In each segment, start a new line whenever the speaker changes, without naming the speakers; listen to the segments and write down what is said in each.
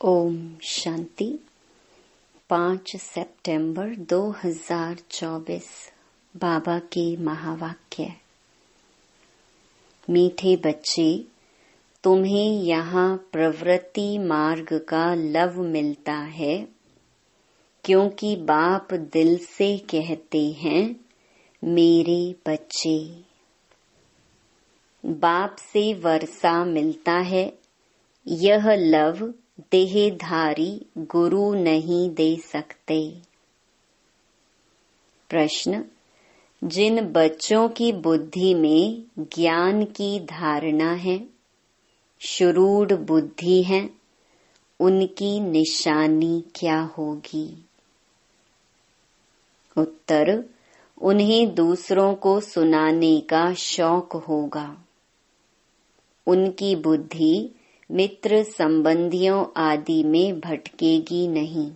ओम शांति। 5 सितंबर 2024 बाबा के महावाक्य। मीठे बच्चे, तुम्हें यहाँ प्रवृत्ति मार्ग का लव मिलता है, क्योंकि बाप दिल से कहते हैं मेरे बच्चे। बाप से वर्षा मिलता है। यह लव देहधारी गुरु नहीं दे सकते। प्रश्न: जिन बच्चों की बुद्धि में ज्ञान की धारणा है, शुरूढ़ बुद्धि है, उनकी निशानी क्या होगी? उत्तर: उन्हें दूसरों को सुनाने का शौक होगा। उनकी बुद्धि मित्र संबंधियों आदि में भटकेगी नहीं।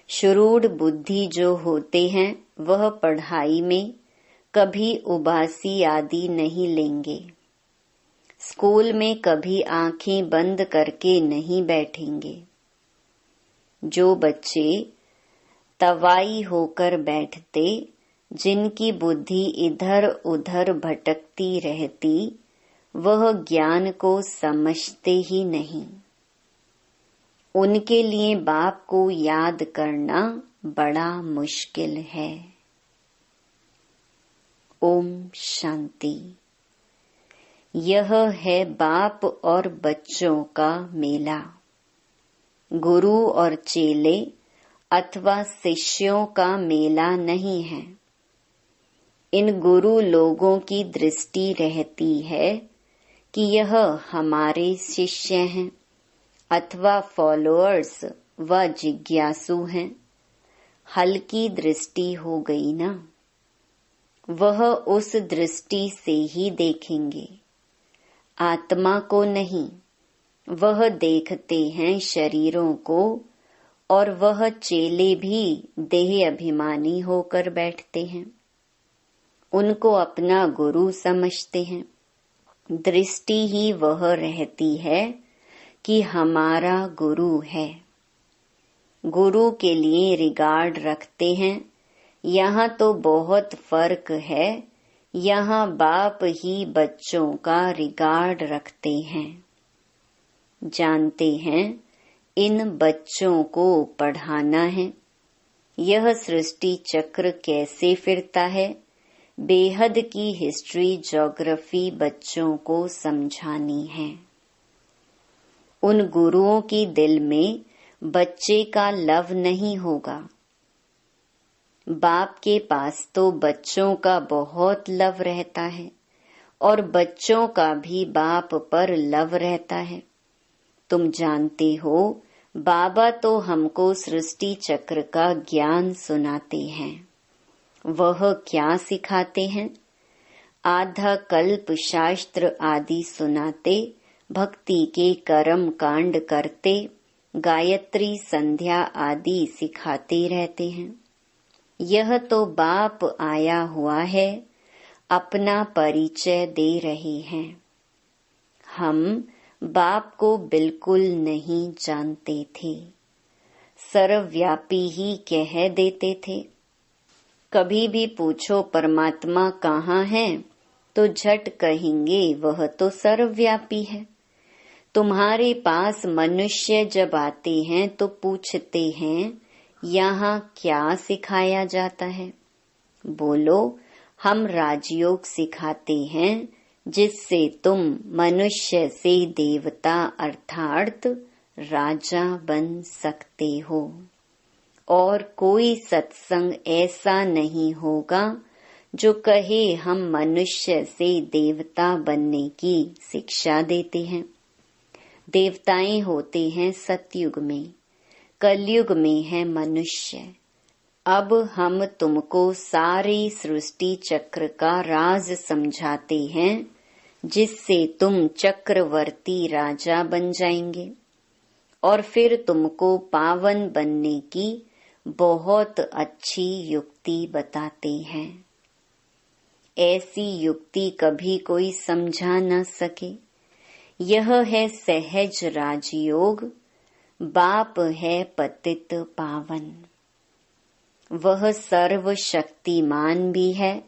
शुरूढ़ बुद्धि जो होते हैं वह पढ़ाई में कभी उबासी आदि नहीं लेंगे। स्कूल में कभी आंखें बंद करके नहीं बैठेंगे। जो बच्चे तवाई होकर बैठते, जिनकी बुद्धि इधर उधर भटकती रहती, वह ज्ञान को समझते ही नहीं। उनके लिए बाप को याद करना बड़ा मुश्किल है। ओम शांति। यह है बाप और बच्चों का मेला। गुरु और चेले अथवा शिष्यों का मेला नहीं है। इन गुरु लोगों की दृष्टि रहती है कि यह हमारे शिष्य हैं अथवा फॉलोअर्स व जिज्ञासु हैं। हल्की दृष्टि हो गई ना। वह उस दृष्टि से ही देखेंगे, आत्मा को नहीं। वह देखते हैं शरीरों को, और वह चेले भी देह अभिमानी होकर बैठते हैं। उनको अपना गुरु समझते हैं। दृष्टि ही वह रहती है कि हमारा गुरु है। गुरु के लिए रिगार्ड रखते हैं। यहाँ तो बहुत फर्क है। यहाँ बाप ही बच्चों का रिगार्ड रखते हैं। जानते हैं इन बच्चों को पढ़ाना है। यह सृष्टि चक्र कैसे फिरता है, बेहद की हिस्ट्री ज्योग्राफी बच्चों को समझानी है। उन गुरुओं की दिल में बच्चे का लव नहीं होगा। बाप के पास तो बच्चों का बहुत लव रहता है, और बच्चों का भी बाप पर लव रहता है। तुम जानते हो, बाबा तो हमको सृष्टि चक्र का ज्ञान सुनाते हैं। वह क्या सिखाते हैं? आधा कल्प शास्त्र आदि सुनाते, भक्ति के कर्म कांड करते, गायत्री संध्या आदि सिखाते रहते हैं। यह तो बाप आया हुआ है, अपना परिचय दे रहे हैं। हम बाप को बिल्कुल नहीं जानते थे। सर्वव्यापी ही कह देते थे। कभी भी पूछो परमात्मा कहाँ है, तो झट कहेंगे वह तो सर्वव्यापी है। तुम्हारे पास मनुष्य जब आते हैं तो पूछते हैं यहाँ क्या सिखाया जाता है? बोलो, हम राजयोग सिखाते हैं, जिससे तुम मनुष्य से देवता अर्थात राजा बन सकते हो। और कोई सत्संग ऐसा नहीं होगा जो कहे हम मनुष्य से देवता बनने की शिक्षा देते हैं। देवताएं होते हैं सतयुग में, कलयुग में है मनुष्य। अब हम तुमको सारे सृष्टि चक्र का राज समझाते हैं, जिससे तुम चक्रवर्ती राजा बन जाएंगे, और फिर तुमको पावन बनने की बहुत अच्छी युक्ति बताते हैं। ऐसी युक्ति कभी कोई समझा न सके। यह है सहज राजयोग, बाप है पतित पावन। वह सर्वशक्तिमान भी है,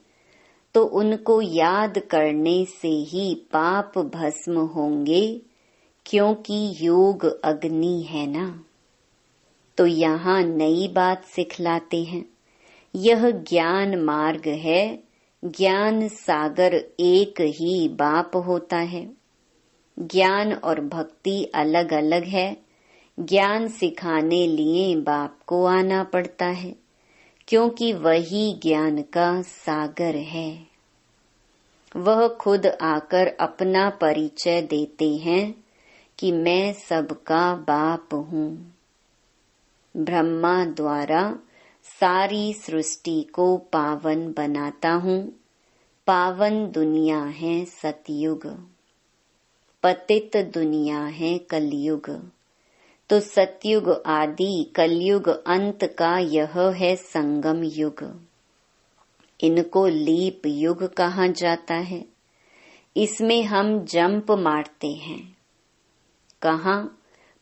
तो उनको याद करने से ही पाप भस्म होंगे, क्योंकि योग अग्नि है ना। तो यहाँ नई बात सिखलाते हैं। यह ज्ञान मार्ग है, ज्ञान सागर एक ही बाप होता है। ज्ञान और भक्ति अलग अलग है। ज्ञान सिखाने लिए बाप को आना पड़ता है, क्योंकि वही ज्ञान का सागर है। वह खुद आकर अपना परिचय देते हैं कि मैं सबका बाप हूँ। ब्रह्मा द्वारा सारी सृष्टि को पावन बनाता हूँ। पावन दुनिया है सतयुग, पतित दुनिया है कलयुग। तो सतयुग आदि, कलयुग अंत का यह है संगम युग। इनको लीप युग कहा जाता है। इसमें हम जंप मारते हैं। कहाँ?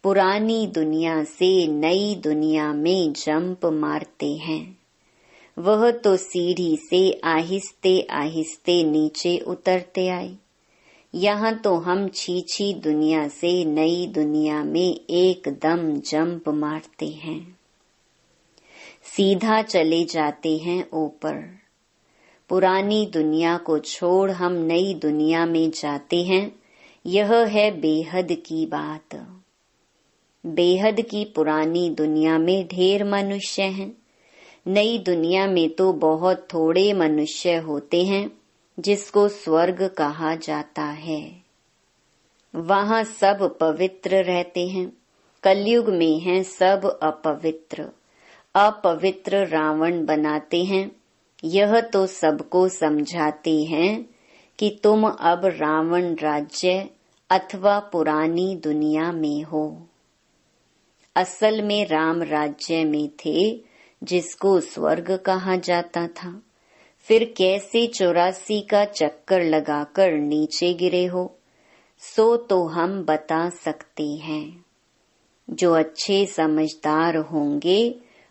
पुरानी दुनिया से नई दुनिया में जंप मारते हैं। वह तो सीढ़ी से आहिस्ते आहिस्ते नीचे उतरते आए। यहाँ तो हम छीछी दुनिया से नई दुनिया में एकदम जंप मारते हैं, सीधा चले जाते हैं ऊपर। पुरानी दुनिया को छोड़ हम नई दुनिया में जाते हैं। यह है बेहद की बात। बेहद की पुरानी दुनिया में ढेर मनुष्य हैं। नई दुनिया में तो बहुत थोड़े मनुष्य होते हैं, जिसको स्वर्ग कहा जाता है। वहाँ सब पवित्र रहते हैं। कलयुग में हैं सब अपवित्र। अपवित्र रावण बनाते हैं। यह तो सबको समझाते हैं कि तुम अब रावण राज्य अथवा पुरानी दुनिया में हो। असल में राम राज्य में थे, जिसको स्वर्ग कहा जाता था। फिर कैसे 84 का चक्कर लगाकर नीचे गिरे हो, सो तो हम बता सकते हैं। जो अच्छे समझदार होंगे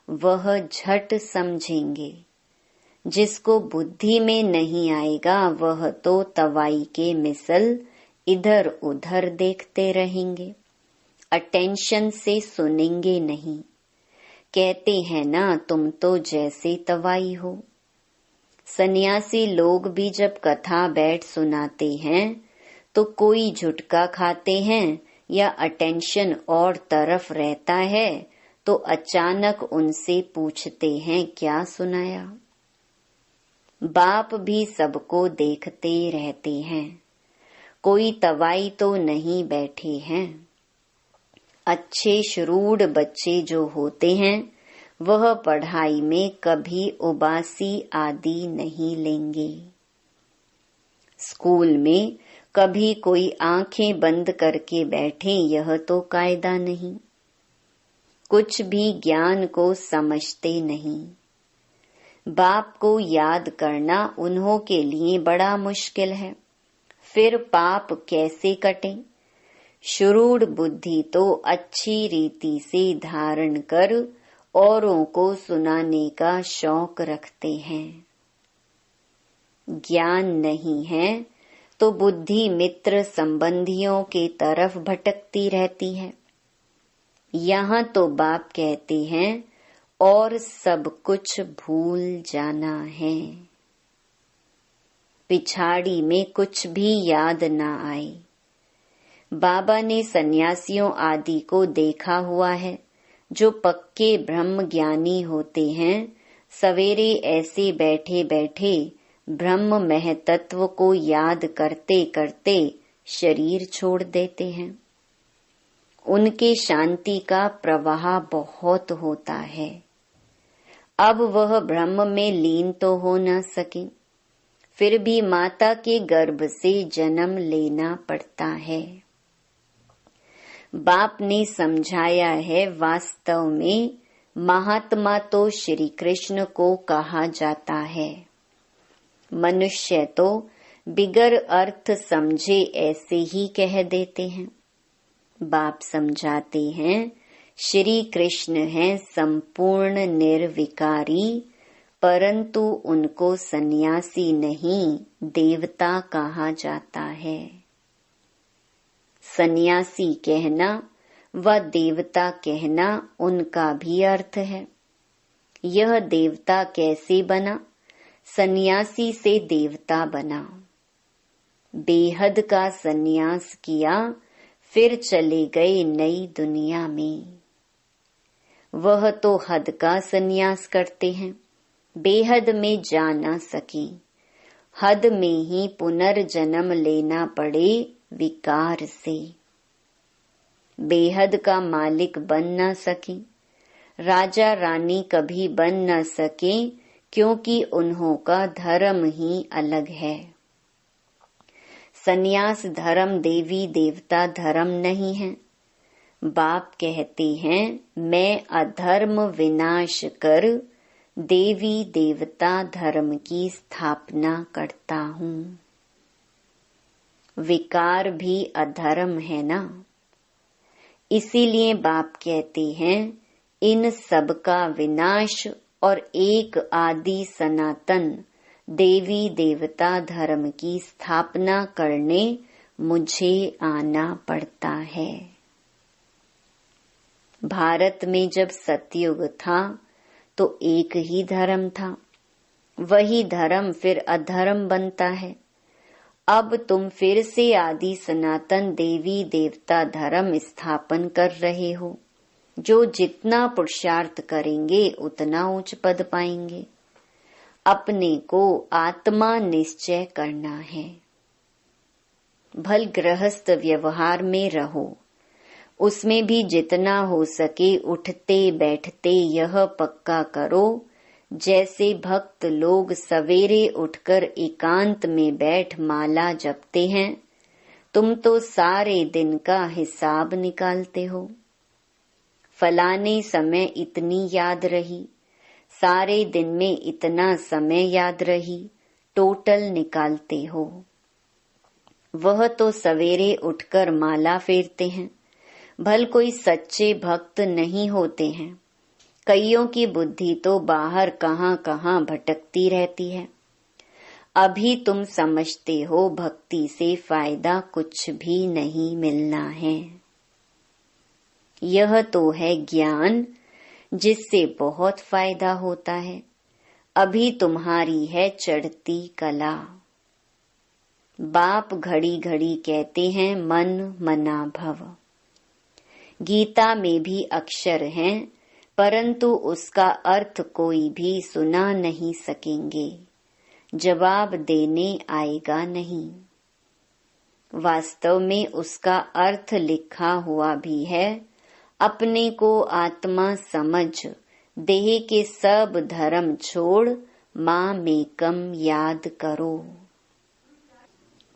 वह झट समझेंगे। जिसको बुद्धि में नहीं आएगा वह तो तवाई के मिसल इधर उधर देखते रहेंगे, अटेंशन से सुनेंगे नहीं। कहते हैं ना, तुम तो जैसे तवाई हो। सन्यासी लोग भी जब कथा बैठ सुनाते हैं तो कोई झुटका खाते हैं या अटेंशन और तरफ रहता है, तो अचानक उनसे पूछते हैं क्या सुनाया। बाप भी सबको देखते रहते हैं। कोई तवाई तो नहीं बैठे हैं। अच्छे श्रूड बच्चे जो होते हैं वह पढ़ाई में कभी उबासी आदि नहीं लेंगे। स्कूल में कभी कोई आंखें बंद करके बैठे, यह तो कायदा नहीं। कुछ भी ज्ञान को समझते नहीं। बाप को याद करना उन्हों के लिए बड़ा मुश्किल है। फिर पाप कैसे कटे? श्रूड बुद्धि तो अच्छी रीति से धारण कर औरों को सुनाने का शौक रखते हैं। ज्ञान नहीं है तो बुद्धि मित्र संबंधियों के तरफ भटकती रहती है। यहाँ तो बाप कहते हैं और सब कुछ भूल जाना है। पिछाड़ी में कुछ भी याद ना आए। बाबा ने सन्यासियों आदि को देखा हुआ है, जो पक्के ब्रह्म ज्ञानी होते हैं। सवेरे ऐसे बैठे बैठे ब्रह्म महतत्व को याद करते करते शरीर छोड़ देते हैं। उनके शांति का प्रवाह बहुत होता है। अब वह ब्रह्म में लीन तो हो न सके, फिर भी माता के गर्भ से जन्म लेना पड़ता है। बाप ने समझाया है, वास्तव में महात्मा तो श्री कृष्ण को कहा जाता है। मनुष्य तो बिगर अर्थ समझे ऐसे ही कह देते हैं। बाप समझाते हैं श्री कृष्ण हैं संपूर्ण निर्विकारी, परंतु उनको सन्यासी नहीं देवता कहा जाता है। सन्यासी कहना व देवता कहना उनका भी अर्थ है। यह देवता कैसे बना? सन्यासी से देवता बना। बेहद का सन्यास किया, फिर चले गए नई दुनिया में। वह तो हद का सन्यास करते हैं, बेहद में जा न सकी। हद में ही पुनर्जन्म लेना पड़े विकार से। बेहद का मालिक बन न सकी, राजा रानी कभी बन न सके, क्योंकि उन्हों का धर्म ही अलग है। सन्यास धर्म देवी देवता धर्म नहीं है। बाप कहते हैं, मैं अधर्म विनाश कर देवी देवता धर्म की स्थापना करता हूँ। विकार भी अधर्म है ना। इसीलिए बाप कहते हैं, इन सब का विनाश और एक आदि सनातन देवी देवता धर्म की स्थापना करने मुझे आना पड़ता है। भारत में जब सतयुग था तो एक ही धर्म था, वही धर्म फिर अधर्म बनता है। अब तुम फिर से आदि सनातन देवी देवता धर्म स्थापन कर रहे हो। जो जितना पुरुषार्थ करेंगे उतना उच्च पद पाएंगे। अपने को आत्मा निश्चय करना है। भल गृहस्थ व्यवहार में रहो, उसमें भी जितना हो सके उठते बैठते यह पक्का करो, जैसे भक्त लोग सवेरे उठकर एकांत में बैठ माला जपते हैं, तुम तो सारे दिन का हिसाब निकालते हो। फलाने समय इतनी याद रही, सारे दिन में इतना समय याद रही, टोटल निकालते हो। वह तो सवेरे उठकर माला फेरते हैं। भल कोई सच्चे भक्त नहीं होते हैं। कईयों की बुद्धि तो बाहर कहाँ कहाँ भटकती रहती है। अभी तुम समझते हो भक्ति से फायदा कुछ भी नहीं मिलना है। यह तो है ज्ञान, जिससे बहुत फायदा होता है। अभी तुम्हारी है चढ़ती कला। बाप घड़ी घड़ी कहते हैं मन मना भव। गीता में भी अक्षर हैं, परंतु उसका अर्थ कोई भी सुना नहीं सकेंगे। जवाब देने आएगा नहीं। वास्तव में उसका अर्थ लिखा हुआ भी है, अपने को आत्मा समझ, देह के सब धर्म छोड़, माँ मेकम याद करो।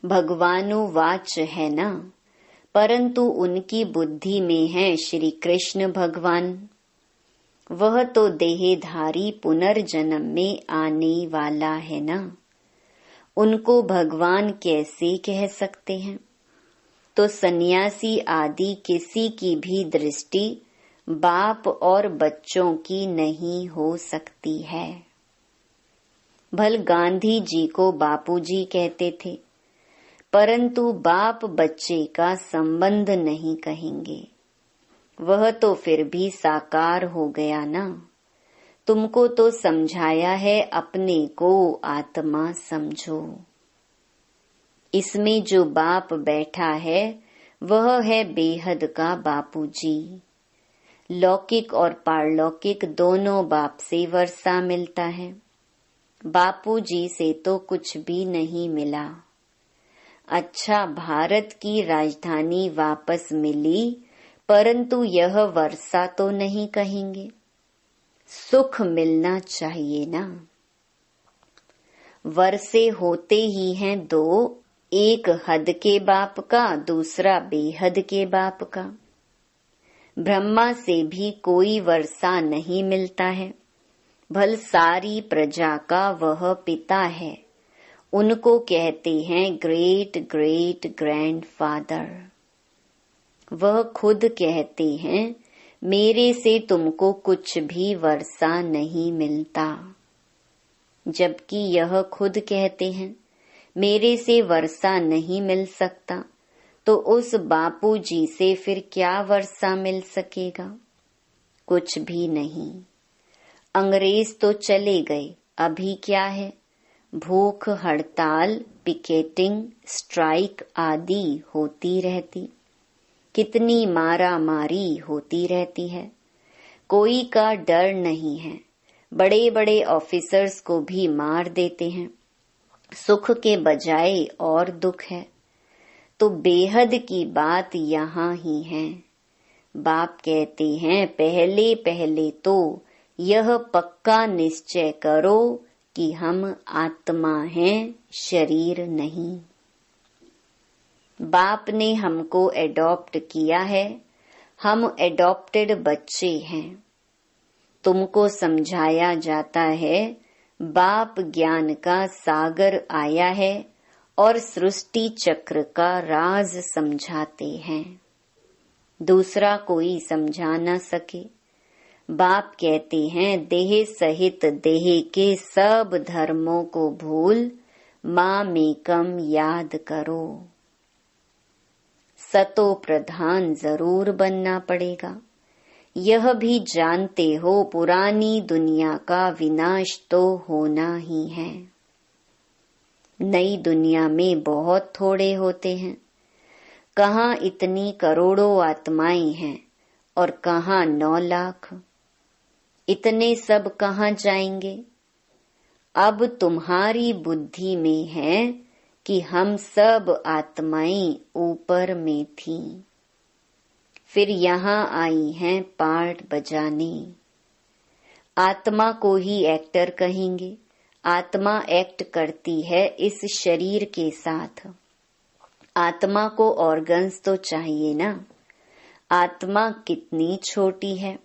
भगवानु वाच है ना, परंतु उनकी बुद्धि में है श्री कृष्ण भगवान। वह तो देहधारी पुनर्जन्म में आने वाला है ना। उनको भगवान कैसे कह सकते हैं? तो सन्यासी आदि किसी की भी दृष्टि बाप और बच्चों की नहीं हो सकती है। भल गांधी जी को बापूजी कहते थे, परंतु बाप बच्चे का संबंध नहीं कहेंगे। वह तो फिर भी साकार हो गया ना। तुमको तो समझाया है अपने को आत्मा समझो। इसमें जो बाप बैठा है वह है बेहद का बापूजी। लौकिक और पारलौकिक दोनों बाप से वर्षा मिलता है। बापूजी से तो कुछ भी नहीं मिला। अच्छा, भारत की राजधानी वापस मिली, परंतु यह वर्षा तो नहीं कहेंगे। सुख मिलना चाहिए ना। वर्षे होते ही हैं दो, एक हद के बाप का, दूसरा बेहद के बाप का। ब्रह्मा से भी कोई वर्षा नहीं मिलता है। भल सारी प्रजा का वह पिता है। उनको कहते हैं ग्रेट ग्रेट ग्रैंडफादर। वह खुद कहते हैं मेरे से तुमको कुछ भी वर्षा नहीं मिलता। जबकि यह खुद कहते हैं मेरे से वर्षा नहीं मिल सकता, तो उस बापू जी से फिर क्या वर्षा मिल सकेगा? कुछ भी नहीं। अंग्रेज तो चले गए, अभी क्या है? भूख हड़ताल, पिकेटिंग, स्ट्राइक आदि होती रहती। कितनी मारा मारी होती रहती है। कोई का डर नहीं है। बड़े बड़े ऑफिसर्स को भी मार देते हैं। सुख के बजाय और दुख है। तो बेहद की बात यहाँ ही है। बाप कहते हैं पहले पहले तो यह पक्का निश्चय करो कि हम आत्मा हैं, शरीर नहीं। बाप ने हमको एडॉप्ट किया है, हम एडॉप्टेड बच्चे हैं। तुमको समझाया जाता है बाप ज्ञान का सागर आया है और सृष्टि चक्र का राज समझाते हैं। दूसरा कोई समझा न सके। बाप कहते हैं देह सहित देह के सब धर्मों को भूल मामेकम याद करो। सतो प्रधान जरूर बनना पड़ेगा। यह भी जानते हो पुरानी दुनिया का विनाश तो होना ही है। नई दुनिया में बहुत थोड़े होते हैं। कहाँ इतनी करोड़ों आत्माएं हैं और कहाँ 9 लाख। इतने सब कहाँ जाएंगे? अब तुम्हारी बुद्धि में है कि हम सब आत्माएं ऊपर में थीं, फिर यहाँ आई हैं पार्ट बजाने। आत्मा को ही एक्टर कहेंगे। आत्मा एक्ट करती है इस शरीर के साथ। आत्मा को ऑर्गन्स तो चाहिए ना। आत्मा कितनी छोटी है,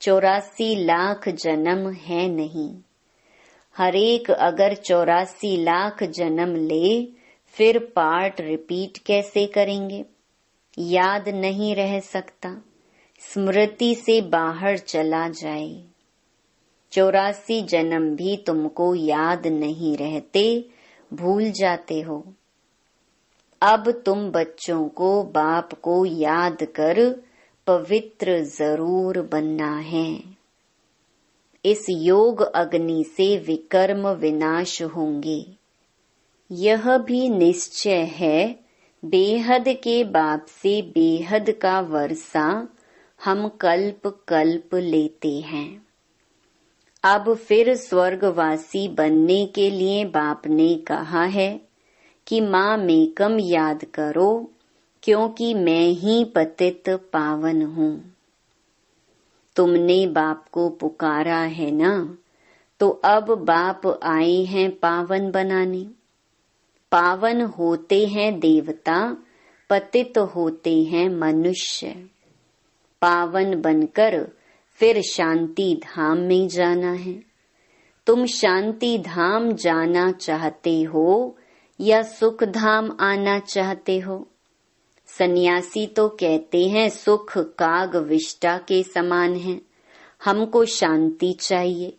84 लाख जन्म है नहीं। हरेक अगर 84 लाख जन्म ले, फिर पार्ट रिपीट कैसे करेंगे? याद नहीं रह सकता, स्मृति से बाहर चला जाए। 84 जन्म भी तुमको याद नहीं रहते, भूल जाते हो। अब तुम बच्चों को बाप को याद कर पवित्र जरूर बनना है। इस योग अग्नि से विकर्म विनाश होंगे। यह भी निश्चय है बेहद के बाप से बेहद का वर्षा हम कल्प कल्प लेते हैं। अब फिर स्वर्गवासी बनने के लिए बाप ने कहा है कि माँ मेकम याद करो, क्योंकि मैं ही पतित पावन हूँ। तुमने बाप को पुकारा है ना, तो अब बाप आए हैं पावन बनाने। पावन होते हैं देवता, पतित होते हैं मनुष्य। पावन बनकर फिर शांति धाम में जाना है। तुम शांति धाम जाना चाहते हो या सुख धाम आना चाहते हो? सन्यासी तो कहते हैं सुख काग विष्टा के समान है, हमको शांति चाहिए,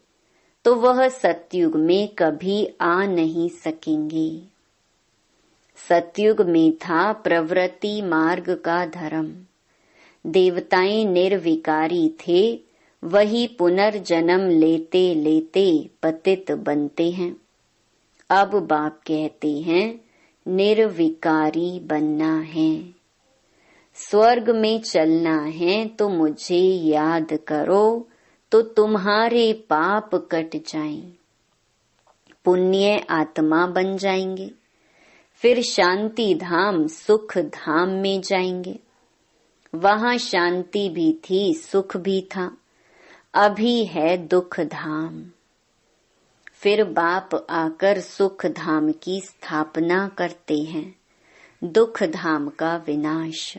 तो वह सतयुग में कभी आ नहीं सकेंगे। सतयुग में था प्रवृत्ति मार्ग का धर्म। देवताएं निर्विकारी थे, वही पुनर्जन्म लेते लेते पतित बनते हैं। अब बाप कहते हैं निर्विकारी बनना है। स्वर्ग में चलना है तो मुझे याद करो, तो तुम्हारे पाप कट जाएं। पुण्य आत्मा बन जाएंगे, फिर शांति धाम सुख धाम में जाएंगे। वहाँ शांति भी थी, सुख भी था, अभी है दुख धाम। फिर बाप आकर सुख धाम की स्थापना करते हैं, दुख धाम का विनाश।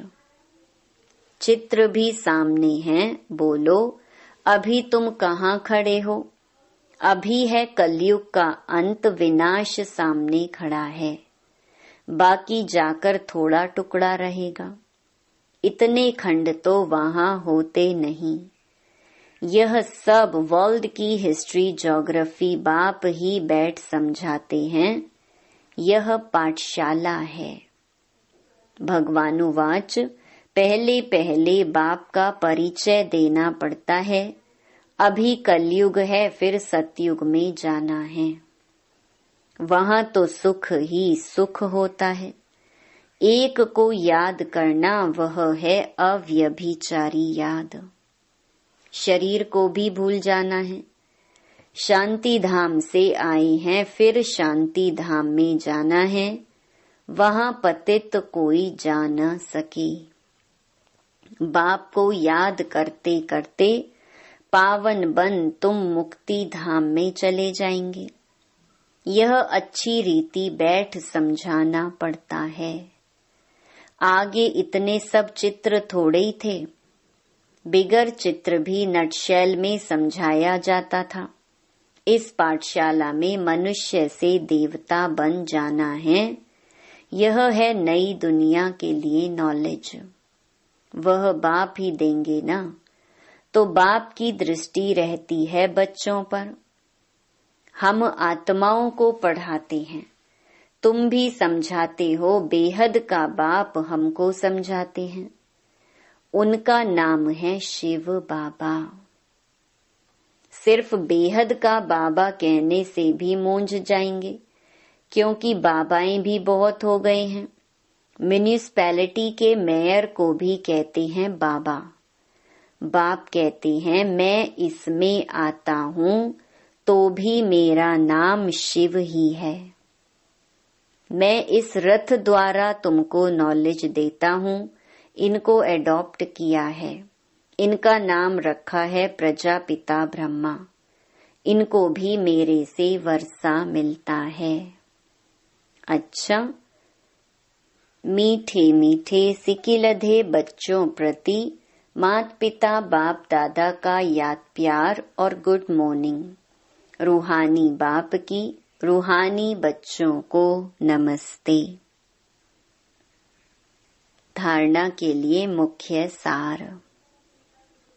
चित्र भी सामने है, बोलो अभी तुम कहाँ खड़े हो? अभी है कलयुग का अंत, विनाश सामने खड़ा है। बाकी जाकर थोड़ा टुकड़ा रहेगा। इतने खंड तो वहां होते नहीं। यह सब वर्ल्ड की हिस्ट्री ज्योग्राफी बाप ही बैठ समझाते हैं। यह पाठशाला है। भगवानुवाच, पहले पहले बाप का परिचय देना पड़ता है। अभी कलयुग है, फिर सतयुग में जाना है। वहां तो सुख ही सुख होता है। एक को याद करना, वह है अव्यभिचारी याद। शरीर को भी भूल जाना है। शांति धाम से आए हैं, फिर शांति धाम में जाना है। वहां पतित कोई जा न सके। बाप को याद करते करते पावन बन तुम मुक्ति धाम में चले जाएंगे। यह अच्छी रीति बैठ समझाना पड़ता है। आगे इतने सब चित्र थोड़े ही थे। बिगर चित्र भी नटशेल में समझाया जाता था। इस पाठशाला में मनुष्य से देवता बन जाना है। यह है नई दुनिया के लिए नॉलेज। वह बाप ही देंगे ना, तो बाप की दृष्टि रहती है बच्चों पर। हम आत्माओं को पढ़ाते हैं, तुम भी समझाते हो। बेहद का बाप हमको समझाते हैं। उनका नाम है शिव बाबा। सिर्फ बेहद का बाबा कहने से भी मूंझ जाएंगे, क्योंकि बाबाएं भी बहुत हो गए हैं। म्युनिसिपैलिटी के मेयर को भी कहते हैं बाबा। बाप कहते हैं मैं इसमें आता हूँ तो भी मेरा नाम शिव ही है। मैं इस रथ द्वारा तुमको नॉलेज देता हूँ। इनको एडॉप्ट किया है। इनका नाम रखा है प्रजापिता ब्रह्मा। इनको भी मेरे से वर्षा मिलता है। अच्छा, मीठे मीठे सिकिलधे बच्चों प्रति माता पिता बाप दादा का याद प्यार और गुड मॉर्निंग। रूहानी बाप की रूहानी बच्चों को नमस्ते। धारणा के लिए मुख्य सार।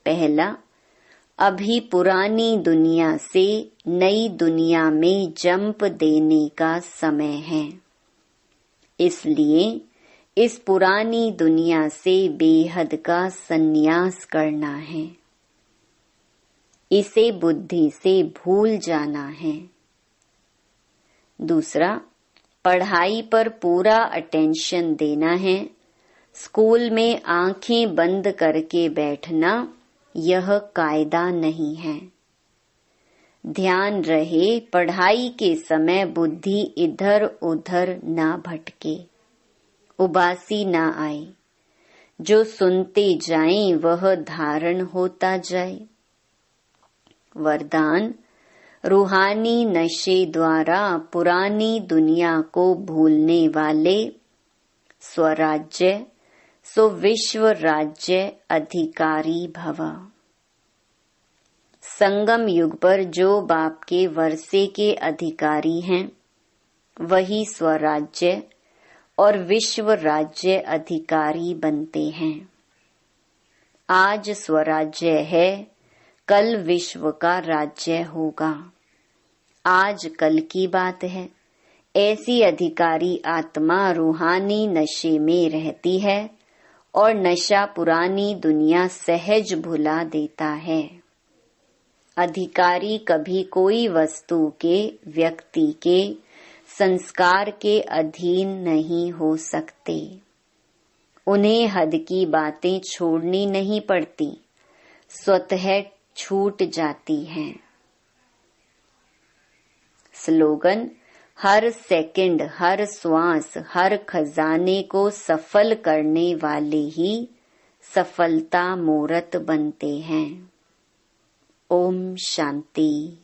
पहला, अभी पुरानी दुनिया से नई दुनिया में जंप देने का समय है। इसलिए इस पुरानी दुनिया से बेहद का संन्यास करना है। इसे बुद्धि से भूल जाना है। दूसरा, पढ़ाई पर पूरा अटेंशन देना है। स्कूल में आंखें बंद करके बैठना यह कायदा नहीं है। ध्यान रहे पढ़ाई के समय बुद्धि इधर उधर ना भटके, उबासी ना आए। जो सुनते जाएं वह धारण होता जाए। वरदान, रूहानी नशे द्वारा पुरानी दुनिया को भूलने वाले स्वराज्य सो विश्व राज्य अधिकारी भव। संगम युग पर जो बाप के वर्षे के अधिकारी हैं, वही स्वराज्य और विश्व राज्य अधिकारी बनते हैं। आज स्वराज्य है, कल विश्व का राज्य होगा। आज कल की बात है। ऐसी अधिकारी आत्मा रूहानी नशे में रहती है और नशा पुरानी दुनिया सहज भुला देता है। अधिकारी कभी कोई वस्तु के, व्यक्ति के, संस्कार के अधीन नहीं हो सकते। उन्हें हद की बातें छोड़नी नहीं पड़ती, स्वतः छूट जाती हैं। स्लोगन, हर सेकंड, हर श्वास, हर खजाने को सफल करने वाले ही सफलता मूर्त बनते हैं। ओम शांति।